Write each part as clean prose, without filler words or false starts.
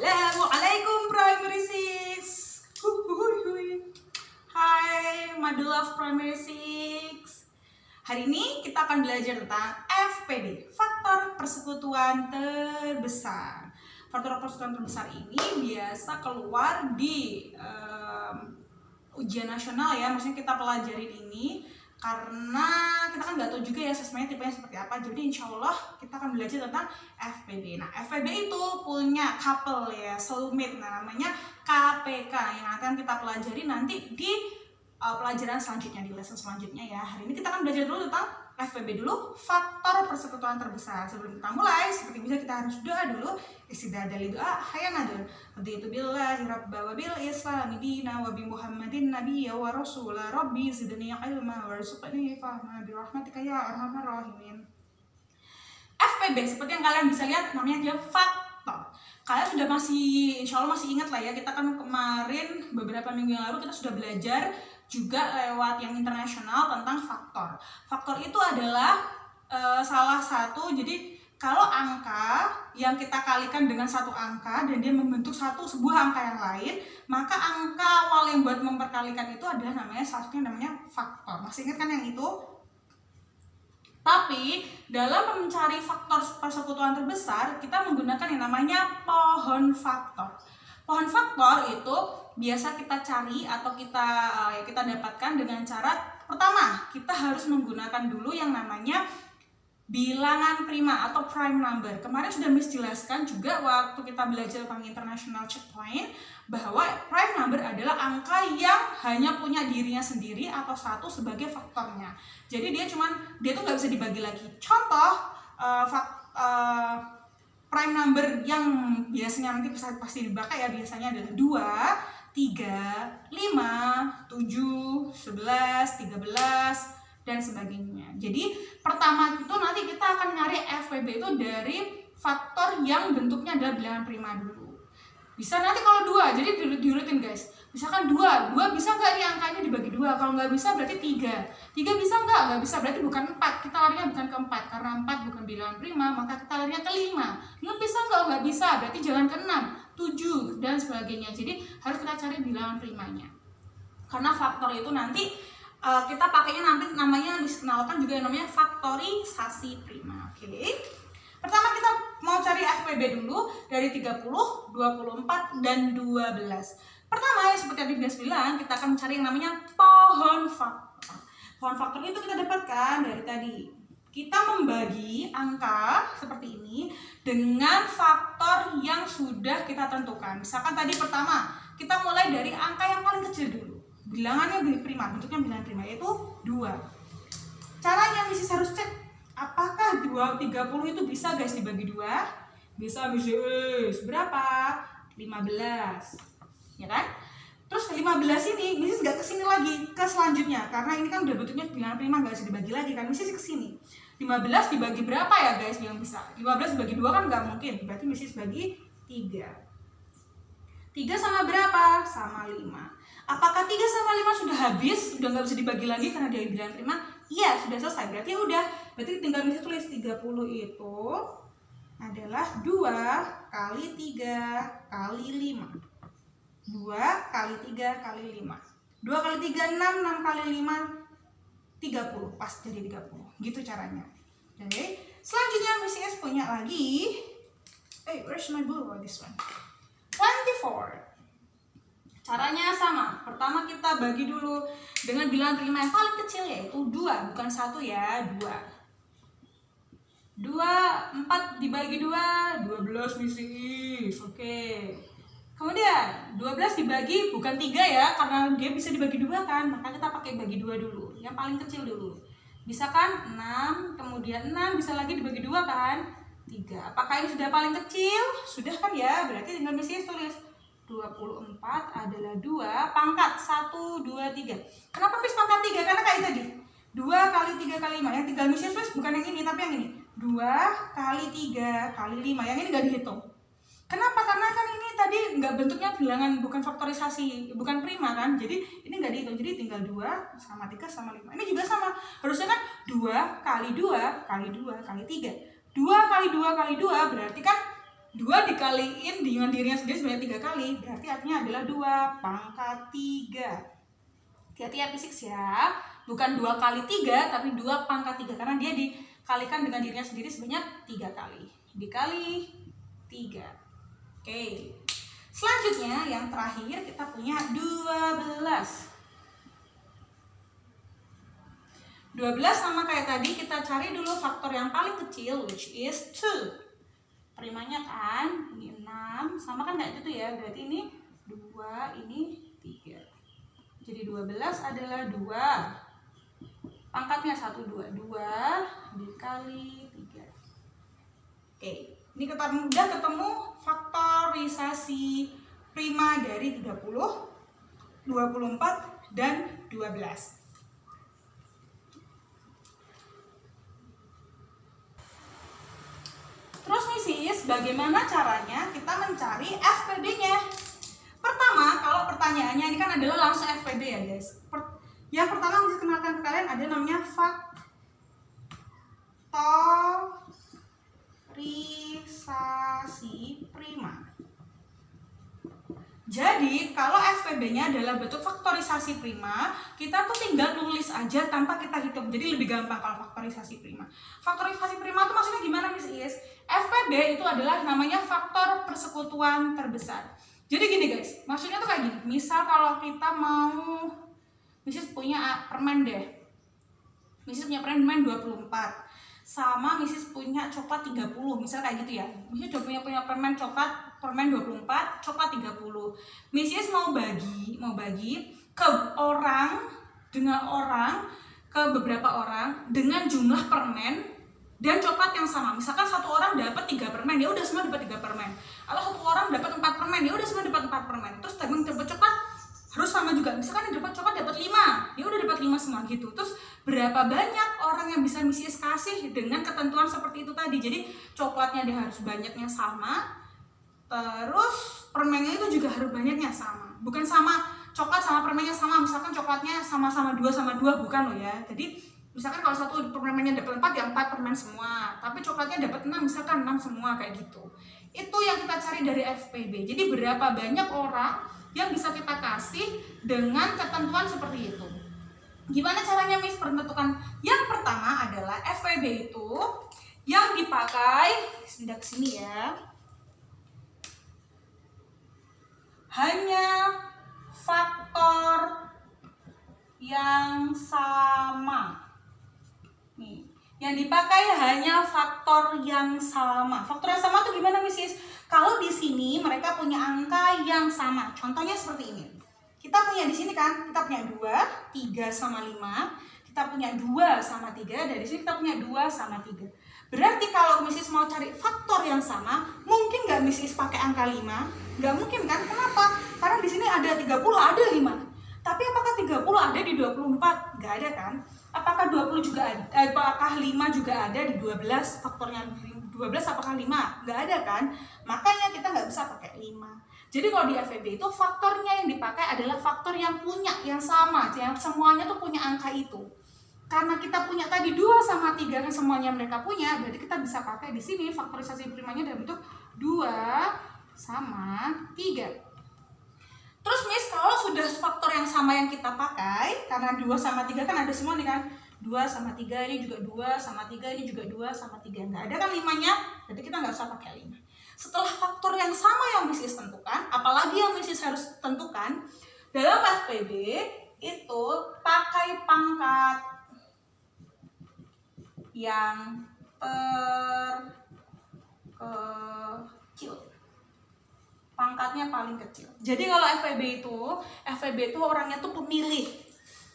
Assalamualaikum Primary Six. Hai, my beloved Primary Six. Hari ini kita akan belajar tentang FPD, faktor persekutuan terbesar. Faktor persekutuan terbesar ini biasa keluar di ujian nasional ya, maksudnya kita pelajarin ini karena kita kan nggak tahu juga ya asesmennya tipenya seperti apa. Jadi insya Allah kita akan belajar tentang FPD. Nah, FPD itu punya couple ya, soulmate, namanya KPK yang akan kita pelajari nanti di pelajaran selanjutnya, di lesson selanjutnya ya. Hari ini kita akan belajar dulu tentang FPB dulu, faktor persekutuan terbesar. Sebelum kita mulai, seperti biasa kita harus doa dulu. Istidadah li doa hayanadun. Raditu billahi rabba wa bil islami dina wa bi Muhammadin nabiyya wa rasula rabbi zidni ilma warzuqni fahma bi rahmatika ya arhamar rahimin. FPB seperti yang kalian bisa lihat namanya dia faktor. Kalian sudah insya Allah masih ingat lah ya, kita kan kemarin beberapa minggu yang lalu kita sudah belajar juga lewat yang internasional tentang faktor. Faktor itu adalah salah satu, jadi kalau angka yang kita kalikan dengan satu angka dan dia membentuk sebuah angka yang lain, maka angka awal yang buat memperkalikan itu adalah namanya faktor. Masih ingat kan yang itu? Tapi dalam mencari faktor persekutuan terbesar, kita menggunakan yang namanya pohon faktor. Pohon faktor itu biasa kita cari atau kita dapatkan dengan cara pertama, kita harus menggunakan dulu yang namanya bilangan prima atau prime number. Kemarin sudah Miss jelaskan juga waktu kita belajar tentang international checkpoint bahwa prime number adalah angka yang hanya punya dirinya sendiri atau satu sebagai faktornya. Jadi dia tuh nggak bisa dibagi lagi. Contoh prime number yang biasanya nanti pasti dipakai ya, biasanya adalah 2, 3, 5, 7, 11, 13 dan sebagainya. Jadi pertama itu nanti kita akan nyari FPB itu dari faktor yang bentuknya adalah bilangan prima dulu. Bisa nanti kalau 2, jadi diurutin guys. Misalkan 2 bisa nggak nih angkanya dibagi 2? Kalau nggak bisa berarti 3 bisa nggak bisa, berarti bukan 4, kita larinya bukan ke 4, karena 4 bukan bilangan prima, maka kita larinya ke 5 bisa nggak bisa, berarti jangan ke 6, 7 dan sebagainya. Jadi harus kita cari bilangan primanya, karena faktor itu nanti kita pakainya nanti namanya dikenalkan juga yang namanya faktorisasi prima. Oke. Pertama kita mau cari FPB dulu dari 30, 24 dan 12. Pertama ya, seperti yang Binas bilang, kita akan mencari yang namanya pohon faktor. Pohon faktor itu kita dapatkan dari tadi. Kita membagi angka seperti ini dengan faktor yang sudah kita tentukan. Misalkan tadi pertama, kita mulai dari angka yang paling kecil dulu. Bilangannya prima, bentuknya bilangan prima, yaitu 2. Caranya Miss harus cek apakah 30 itu bisa guys dibagi 2? Bisa Miss. Berapa? 15. Ya kan? Terus 15 ini Miss nggak kesini lagi ke selanjutnya, karena ini kan udah bentuknya bilangan prima, nggak bisa dibagi lagi kan. Miss kesini 15 dibagi berapa ya guys yang bisa? 15 dibagi 2 kan nggak mungkin, berarti Miss bagi 3. 3 sama berapa? Sama 5. Apakah 3 sama 5 sudah habis? Sudah nggak bisa dibagi lagi karena dia bilangan prima? Iya, sudah selesai. Berarti udah. Berarti tinggal Miss tulis 30 itu adalah 2 kali 3 kali 5. 2 kali 3 kali 5. 2 kali 3, 6. 6 kali 5, 30. Pas jadi 30. Gitu caranya. Oke. Selanjutnya Miss S punya lagi. Where's my blue? Oh, this one. 24. Caranya sama. Pertama kita bagi dulu dengan bilangan prima yang paling kecil, yaitu 2, bukan 1 ya, 2. 4 dibagi 2, 12 Miss. Oke. Kemudian 12 dibagi bukan 3 ya, karena dia bisa dibagi 2 kan, maka kita pakai bagi 2 dulu. Yang paling kecil dulu. Bisa kan? 6, kemudian 6 bisa lagi dibagi 2 kan? 3. Apakah ini sudah paling kecil? Sudah kan ya? Berarti tinggal Miss tulis 24 adalah 2 pangkat 1, 2, 3. Kenapa Miss pangkat 3? Karena kayak tadi 2 kali 3 kali 5. Yang tinggal Miss tulis bukan yang ini, tapi yang ini 2 kali 3 kali 5. Yang ini gak dihitung. Kenapa? Karena kan ini tadi nggak bentuknya bilangan, bukan faktorisasi, bukan prima kan. Jadi ini nggak dihitung. Jadi tinggal 2 sama 3 sama 5. Ini juga sama. Harusnya kan 2 kali 2 kali 2 kali 3. 2 kali 2 kali 2 berarti kan 2 dikaliin dengan dirinya sendiri sebanyak 3 kali, berarti artinya adalah 2 pangkat 3. Hati-hati ya fisik ya, bukan 2 kali 3 tapi 2 pangkat 3 karena dia dikalikan dengan dirinya sendiri sebanyak 3 kali. Dikali 3. Oke. Selanjutnya yang terakhir kita punya 12. 12 sama kayak tadi, kita cari dulu faktor yang paling kecil, which is 2. Primanya kan, ini 6, sama kan kayak gitu ya, berarti ini 2, ini 3. Jadi 12 adalah 2. Pangkatnya 1, 2. 2 dikali 3. Oke, ini kita udah ketemu faktorisasi prima dari 30, 24, dan 12. Terus nih sis, bagaimana caranya kita mencari FPB-nya? Pertama, kalau pertanyaannya ini kan adalah langsung FPB ya guys. Yang pertama harus kenalkan ke kalian ada namanya faktorisasi prima. Jadi kalau FPB-nya adalah bentuk faktorisasi prima, kita tuh tinggal nulis aja tanpa kita hitung. Jadi lebih gampang kalau faktorisasi prima. Faktorisasi prima itu maksudnya gimana Miss Is? FPB itu adalah namanya faktor persekutuan terbesar. Jadi gini guys, maksudnya tuh kayak gini. Misal kalau kita mau, Missis punya permen deh. Missis punya permen 24. Sama Missis punya coklat 30, misal kayak gitu ya. Missis udah punya permen coklat, permen 24, coklat 30. Missis mau bagi ke orang, ke beberapa orang dengan jumlah permen dan coklat yang sama. Misalkan satu orang dapat 3 permen, ya udah semua dapat 3 permen. Atau satu orang dapat 4 permen, ya udah semua dapat 4 permen. Terus yang dapat coklat harus sama juga. Misalkan yang dapat coklat dapat 5, ya udah dapat 5 semua gitu. Terus berapa banyak orang yang bisa Missis kasih dengan ketentuan seperti itu tadi. Jadi coklatnya dia harus banyaknya sama. Terus permennya itu juga harus banyaknya sama. Bukan sama coklat sama permennya sama. Misalkan coklatnya sama-sama 2 sama 2, bukan loh ya. Jadi misalkan kalau satu permennya dapat 4, ya 4 permen semua. Tapi coklatnya dapat 6, misalkan 6 semua kayak gitu. Itu yang kita cari dari FPB. Jadi berapa banyak orang yang bisa kita kasih dengan ketentuan seperti itu. Gimana caranya Miss menentukan? Yang pertama adalah FPB itu yang dipakai, pindah ke sini ya, hanya faktor yang sama. Nih, yang dipakai hanya faktor yang sama. Faktor yang sama tuh gimana Missis? Kalau di sini mereka punya angka yang sama. Contohnya seperti ini. Kita punya di sini kan, kita punya 2, 3 sama 5. Kita punya 2 sama 3, dari sini kita punya 2 sama 3. Berarti kalau Missis mau cari faktor yang sama, mungkin nggak Missis pakai angka 5? Nggak mungkin kan? Kenapa? Karena di sini ada 30, ada 5. Tapi apakah 30 ada di 24? Nggak ada kan? Apakah 20 juga ada? Apakah 5 juga ada di 12? Faktornya 12 apakah 5? Nggak ada kan? Makanya kita nggak bisa pakai 5. Jadi kalau di FPB itu faktornya yang dipakai adalah faktor yang punya, yang sama, yang semuanya tuh punya angka itu. Karena kita punya tadi 2 sama 3 kan semuanya mereka punya, berarti kita bisa pakai di sini faktorisasi primanya dalam bentuk 2 sama 3. Terus Miss, kalau sudah faktor yang sama yang kita pakai, karena 2 sama 3 kan ada semua nih kan, 2 sama 3 ini juga 2 sama 3 ini juga 2 sama 3, nggak ada kan 5-nya, berarti kita nggak usah pakai 5. Setelah faktor yang sama yang Missis tentukan, apalagi yang Missis harus tentukan, dalam FPB itu pakai pangkat yang terkecil. Pangkatnya paling kecil. Jadi kalau FPB itu orangnya tuh pemilih.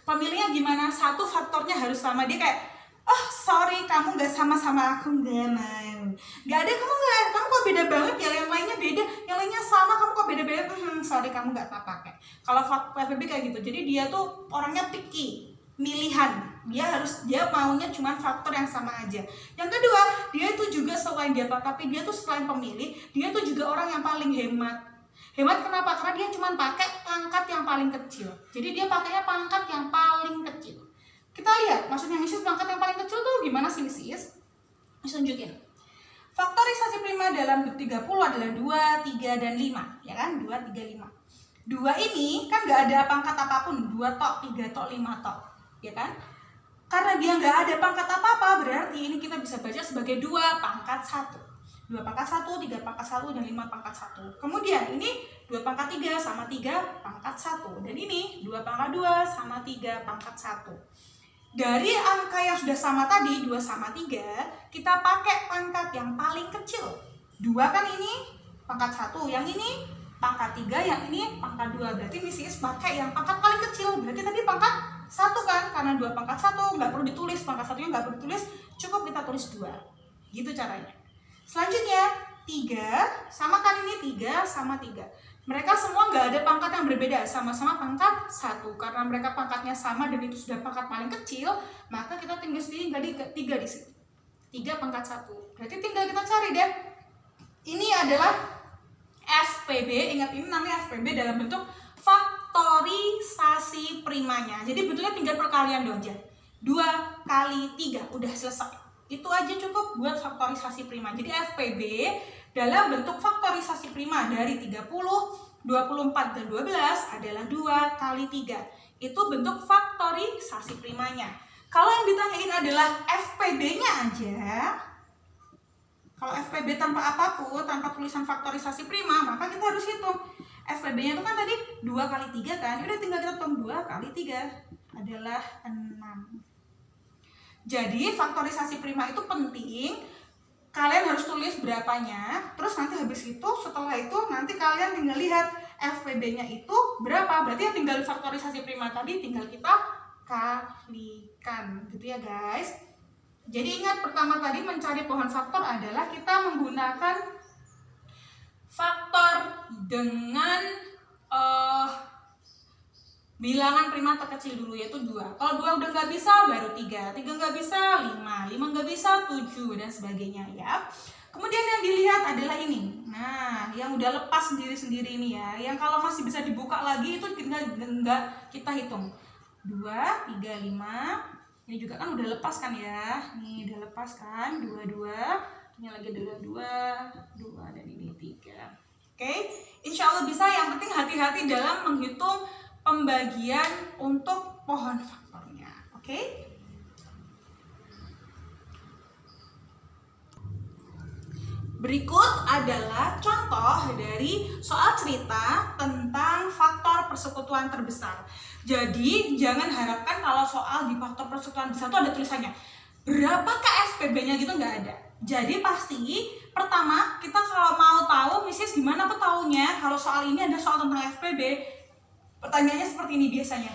Pemilihnya gimana? Satu faktornya harus sama. Dia kayak, oh sorry kamu nggak sama aku, nggak mau. Nggak ada, kamu kok beda banget ya, yang lainnya beda, yang lainnya sama, kamu kok beda-beda, sorry kamu nggak pakai. Kalau FPB kayak gitu, jadi dia tuh orangnya picky, milihan, dia maunya cuma faktor yang sama aja. Yang kedua, dia itu juga selain selain pemilih, dia tuh juga orang yang paling hemat. Hemat kenapa? Karena dia cuma pakai pangkat yang paling kecil. Jadi dia pakainya pangkat yang paling kecil. Kita lihat, maksudnya Missis pangkat yang paling kecil tuh gimana sih Missis? Tunjukin. Faktorisasi prima dalam bentuk 30 adalah 2, 3, dan 5. Ya kan? 2, 3, 5. 2 ini kan nggak ada pangkat apapun. 2 tok, 3 tok, 5 tok. Ya kan? Karena dia nggak ada pangkat apa-apa, berarti ini kita bisa baca sebagai 2 pangkat 1. 2 pangkat 1, 3 pangkat 1, dan 5 pangkat 1. Kemudian ini 2 pangkat 3 sama 3 pangkat 1. Dan ini 2 pangkat 2 sama 3 pangkat 1. Dari angka yang sudah sama tadi, 2 sama 3, kita pakai pangkat yang paling kecil. 2 kan ini pangkat 1, yang ini pangkat 3, yang ini pangkat 2. Berarti Miss pakai yang pangkat paling kecil. Berarti tadi pangkat 1 kan? Karena 2 pangkat 1, nggak perlu ditulis. Pangkat 1-nya nggak perlu ditulis, cukup kita tulis 2. Gitu caranya. Selanjutnya, 3, sama kan ini 3 sama 3. Mereka semua nggak ada pangkat yang berbeda, sama-sama pangkat 1. Karena mereka pangkatnya sama dan itu sudah pangkat paling kecil, maka kita tinggal tinggal 3 di sini. 3 pangkat 1. Berarti tinggal kita cari deh. Ini adalah FPB, ingat ini namanya FPB dalam bentuk faktorisasi primanya. Jadi bentuknya tinggal perkalian doang aja. 2 kali 3, udah selesai. Itu aja cukup buat faktorisasi prima. Jadi FPB dalam bentuk faktorisasi prima dari 30, 24, dan 12 adalah 2 kali 3. Itu bentuk faktorisasi primanya. Kalau yang ditanyain adalah FPB-nya aja, kalau FPB tanpa apapun, tanpa tulisan faktorisasi prima, maka kita harus hitung. FPB-nya itu kan tadi 2 kali 3 kan, udah tinggal kita hitung 2 kali 3 adalah 6. Jadi faktorisasi prima itu penting. Kalian harus tulis berapanya, terus nanti habis itu, setelah itu nanti kalian tinggal lihat FPB-nya itu berapa. Berarti yang tinggal faktorisasi prima tadi tinggal kita kalikan, gitu ya guys. Jadi ingat, pertama tadi mencari pohon faktor adalah kita menggunakan faktor dengan bilangan prima terkecil dulu, yaitu 2. Kalau 2 udah nggak bisa, baru 3. 3 nggak bisa, 5. 5 nggak bisa, 7, dan sebagainya ya. Kemudian yang dilihat adalah ini. Nah, yang udah lepas sendiri-sendiri ini ya. Yang kalau masih bisa dibuka lagi itu nggak kita hitung. 2, 3, 5. Ini juga kan udah lepas kan ya. Nih udah lepas kan, 2, 2. Ini lagi adalah 2, dan ini 3. Oke, insya Allah bisa. Yang penting hati-hati dalam menghitung pembagian untuk pohon faktornya. Oke? Berikut adalah contoh dari soal cerita tentang faktor persekutuan terbesar. Jadi, jangan harapkan kalau soal di faktor persekutuan besar itu ada tulisannya berapakah FPB-nya gitu, nggak ada. Jadi pasti pertama kita kalau mau tahu, Mrs. gimana aku taunya kalau soal ini ada soal tentang FPB? Pertanyaannya seperti ini biasanya.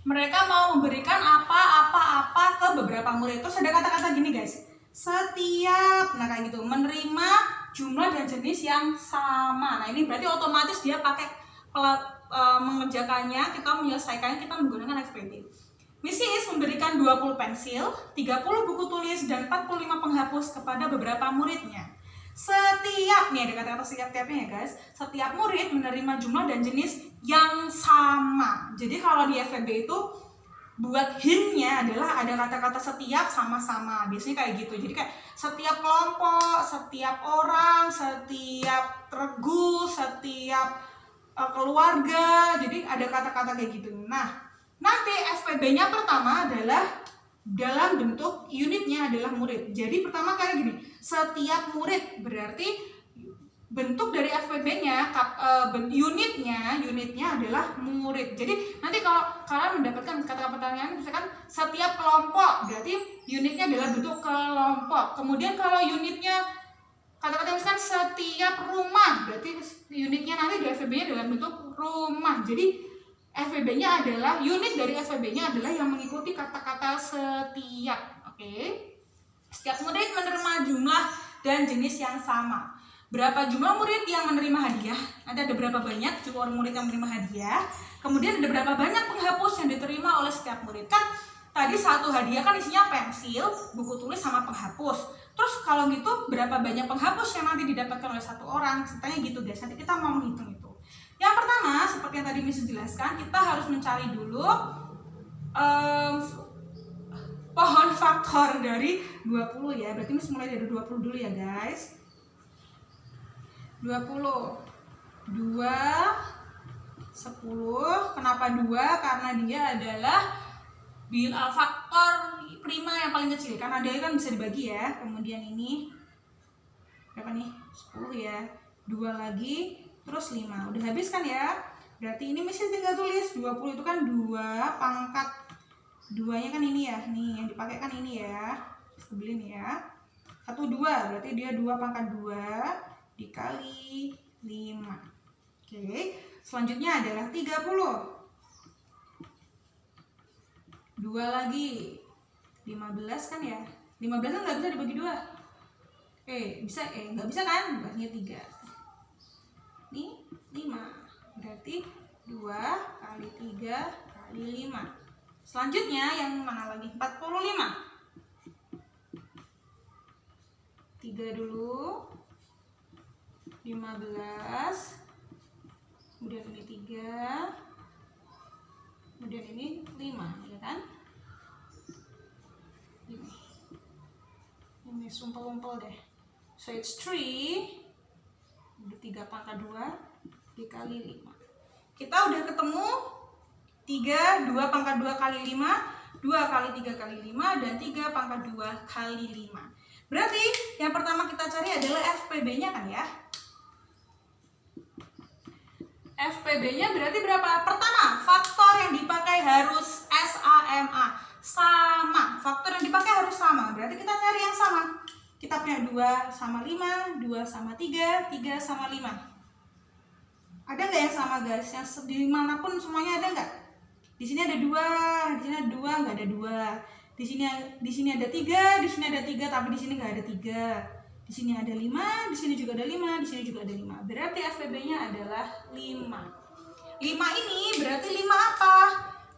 Mereka mau memberikan apa-apa ke beberapa murid. Terus ada kata-kata gini guys. Setiap, nah kayak gitu, menerima jumlah dan jenis yang sama. Nah ini berarti otomatis dia pakai mengerjakannya, kita menyelesaikannya, kita menggunakan FPB. Mrs. memberikan 20 pensil, 30 buku tulis, dan 45 penghapus kepada beberapa muridnya. Setiap, nih ada kata-kata setiapnya ya guys, setiap murid menerima jumlah dan jenis yang sama. Jadi kalau di FPB itu buat hint-nya adalah ada kata-kata setiap sama-sama. Biasanya kayak gitu. Jadi kayak setiap kelompok, setiap orang, setiap regu, setiap keluarga. Jadi ada kata-kata kayak gitu. Nah, nanti FPB-nya pertama adalah dalam bentuk unitnya adalah murid. Jadi pertama kali gini, setiap murid berarti bentuk dari FPB-nya, unitnya adalah murid. Jadi nanti kalau kalian mendapatkan kata-kata pertanyaan, misalkan setiap kelompok, berarti unitnya adalah bentuk kelompok. Kemudian kalau unitnya kata-kata misalkan setiap rumah, berarti unitnya nanti di FPB-nya dalam bentuk rumah. Jadi FPB-nya adalah, unit dari FPB-nya adalah yang mengikuti kata-kata setiap. Oke. Setiap murid menerima jumlah dan jenis yang sama. Berapa jumlah murid yang menerima hadiah? Nanti ada berapa banyak jumlah murid yang menerima hadiah. Kemudian ada berapa banyak penghapus yang diterima oleh setiap murid. Kan tadi satu hadiah kan isinya pensil, buku tulis, sama penghapus. Terus kalau gitu berapa banyak penghapus yang nanti didapatkan oleh satu orang? Ceritanya gitu guys, nanti kita mau menghitung itu. Yang pertama, seperti yang tadi Miss jelaskan, kita harus mencari dulu pohon faktor dari 20 ya. Berarti ini mulai dari 20 dulu ya guys. 20 2 10. Kenapa 2? Karena dia adalah faktor prima yang paling kecil. Karena dia kan bisa dibagi ya. Kemudian ini berapa nih? 10 ya. 2 lagi, terus 5. Udah habis kan ya? Berarti ini mesti tinggal tulis 20 itu kan 2 pangkat 2-nya kan ini ya. Nih yang dipakai kan ini ya. Sebelin ya. 1 2 berarti dia 2 pangkat 2 dikali 5. Oke. Selanjutnya adalah 30. 2 lagi 15 kan ya. 15 kan nggak bisa dibagi 2. Bisa nggak bisa kan? Baginya 3. Ini 5. Berarti 2 kali 3 kali 5. Selanjutnya yang mana lagi? 45. 3 dulu. 15. Kemudian ini 3. Kemudian ini 5, ya kan? Ini sumpel-umpel deh. So it's 3. 3 pangkat 2 dikali 5. Kita udah ketemu 3, 2 pangkat 2 kali 5, 2 kali 3 kali 5, dan 3 pangkat 2 kali 5. Berarti yang pertama kita cari adalah FPB-nya kan ya. FPB-nya berarti berapa? Pertama, faktor yang dipakai harus SAMA. Sama. Faktor yang dipakai harus sama. Berarti kita cari yang sama. Kita punya 2 sama 5, 2 sama 3, 3 sama 5. Ada nggak yang sama guys? Yang dimanapun semuanya ada nggak? Di sini ada 2, di sini ada 2, nggak ada 2. Di sini ada 3, di sini ada 3, tapi di sini nggak ada 3. Di sini ada 5, di sini juga ada 5, di sini juga ada 5. Berarti FPB-nya adalah 5. 5 ini berarti 5 apa?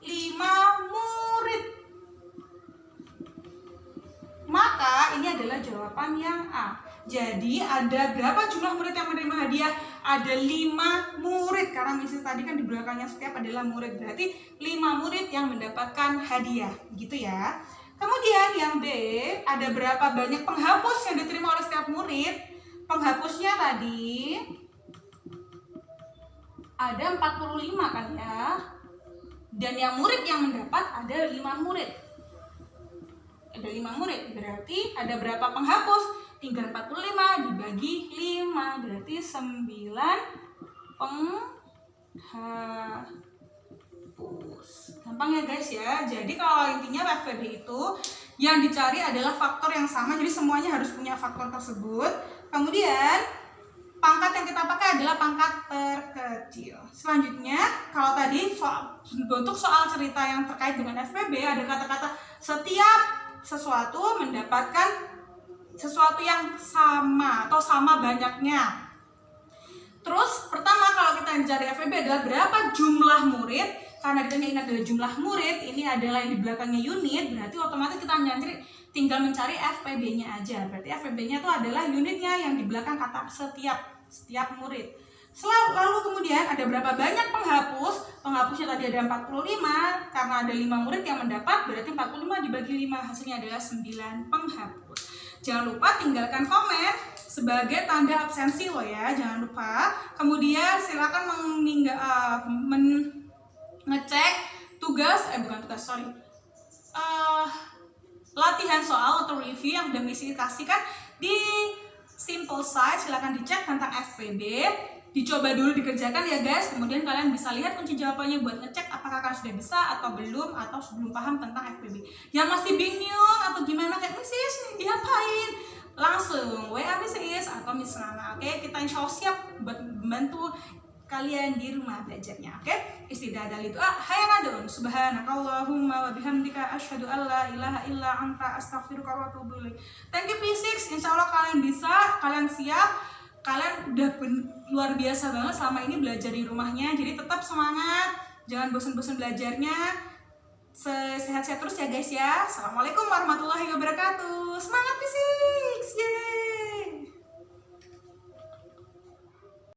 5 murid. Maka ini adalah jawaban yang A. Jadi ada berapa jumlah murid yang menerima hadiah? Ada 5 murid. Karena misalnya tadi kan di belakangnya setiap adalah murid. Berarti 5 murid yang mendapatkan hadiah. Gitu ya. Kemudian yang B, ada berapa banyak penghapus yang diterima oleh setiap murid? Penghapusnya tadi ada 45 kan ya. Dan yang murid yang mendapat ada 5 murid. Ada 5 murid, berarti ada berapa penghapus? Tinggal 45 dibagi 5, berarti 9 penghapus. Gampang ya guys ya. Jadi kalau intinya FPB itu yang dicari adalah faktor yang sama, jadi semuanya harus punya faktor tersebut. Kemudian pangkat yang kita pakai adalah pangkat terkecil. Selanjutnya, kalau tadi bentuk soal cerita yang terkait dengan FPB ada kata-kata setiap sesuatu mendapatkan sesuatu yang sama atau sama banyaknya. Terus pertama kalau kita mencari FPB adalah berapa jumlah murid. Karena ditanya ini adalah jumlah murid, ini adalah yang di belakangnya unit, berarti otomatis kita tinggal mencari FPB-nya aja. Berarti FPB-nya itu adalah unitnya yang di belakang kata setiap murid. Lalu kemudian ada berapa banyak penghapus? Penghapusnya tadi ada 45, karena ada 5 murid yang mendapat, berarti 45 dibagi 5, hasilnya adalah 9 penghapus. Jangan lupa tinggalkan komen sebagai tanda absensi loh ya, jangan lupa. Kemudian silakan ngecek tugas, latihan soal atau review yang sudah Miss kasihkan di simple site. Silakan dicek tentang FPB, dicoba dulu dikerjakan ya guys. Kemudian kalian bisa lihat kunci jawabannya buat ngecek apakah kalian sudah bisa atau belum, atau belum paham tentang FPB. Yang masih bingung atau gimana kayak Miss nih diapain, langsung WA Miss atau Miss Nana. Oke, kita insya Allah siap buat membantu kalian di rumah belajarnya. Oke, istidah dari doa hayanadun subhanakallahumma wa bihamdika asyhadu an la ilaha illa anta astaghfiruka wa atubu ilaik. Thank you P6, insya Allah kalian bisa, kalian siap, kalian udah luar biasa banget selama ini belajar di rumahnya. Jadi tetap semangat, jangan bosan-bosan belajarnya, sehat-sehat terus ya guys ya. Assalamualaikum warahmatullahi wabarakatuh. Semangat P6, yeay.